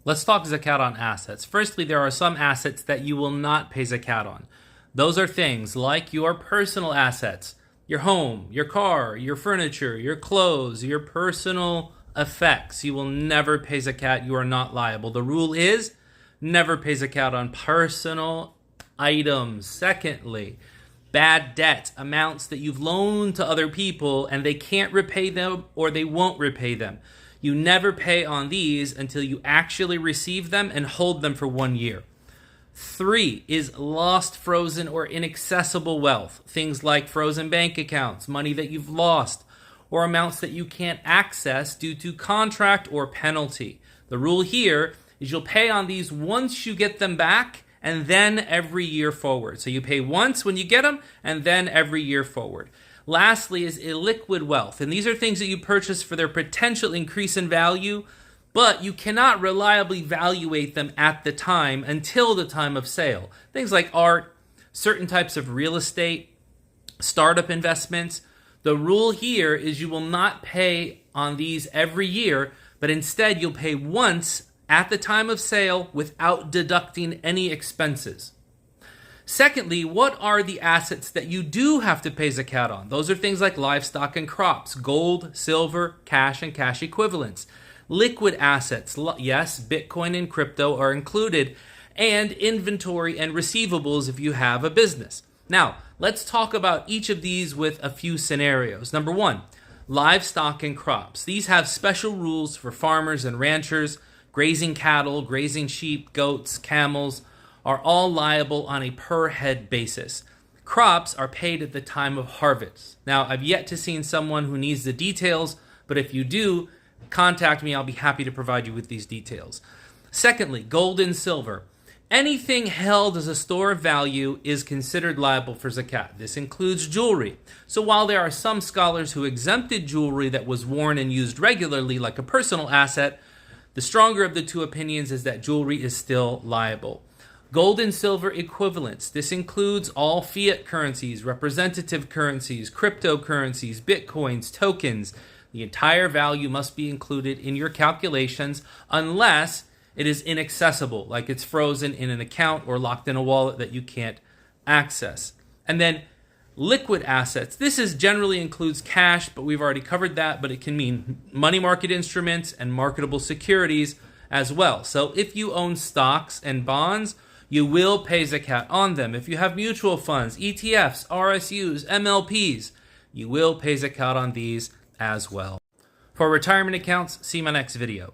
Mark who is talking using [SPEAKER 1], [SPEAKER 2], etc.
[SPEAKER 1] Let's talk Zakat on assets. Firstly, there are some assets that you will not pay Zakat on. Those are things like your personal assets, your home, your car, your furniture, your clothes, your personal effects. You will never pay Zakat. You are not liable. The rule is never pay Zakat on personal items. Secondly, bad debt, amounts that you've loaned to other people and they can't repay them or they won't repay them. You never pay on these until you actually receive them and hold them for 1 year. 3 is lost, frozen, or inaccessible wealth. Things like frozen bank accounts, money that you've lost, or amounts that you can't access due to contract or penalty. The rule here is you'll pay on these once you get them back and then every year forward. So you pay once when you get them and then every year forward. Lastly is illiquid wealth. And these are things that you purchase for their potential increase in value, but you cannot reliably valuate them at the time until the time of sale. Things like art, certain types of real estate, startup investments. The rule here is you will not pay on these every year, but instead you'll pay once at the time of sale without deducting any expenses. Secondly, what are the assets that you do have to pay Zakat on? Those are things like livestock and crops, gold, silver, cash, and cash equivalents. Liquid assets, yes, Bitcoin and crypto are included, and inventory and receivables if you have a business. Now, let's talk about each of these with a few scenarios. Number 1, livestock and crops. These have special rules for farmers and ranchers. Grazing cattle, grazing sheep, goats, camels are all liable on a per head basis. Crops are paid at the time of harvest. Now, I've yet to see someone who needs the details, but if you do, contact me. I'll be happy to provide you with these details. Secondly, gold and silver. Anything held as a store of value is considered liable for Zakat. This includes jewelry. So while there are some scholars who exempted jewelry that was worn and used regularly like a personal asset, the stronger of the two opinions is that jewelry is still liable. Gold and silver equivalents. This includes all fiat currencies, representative currencies, cryptocurrencies, bitcoins, tokens. The entire value must be included in your calculations unless it is inaccessible, like it's frozen in an account or locked in a wallet that you can't access. And then liquid assets. This generally includes cash, but we've already covered that, but it can mean money market instruments and marketable securities as well. So if you own stocks and bonds, you will pay Zakat on them. If you have mutual funds, ETFs, RSUs, MLPs, you will pay Zakat on these as well. For retirement accounts, see my next video.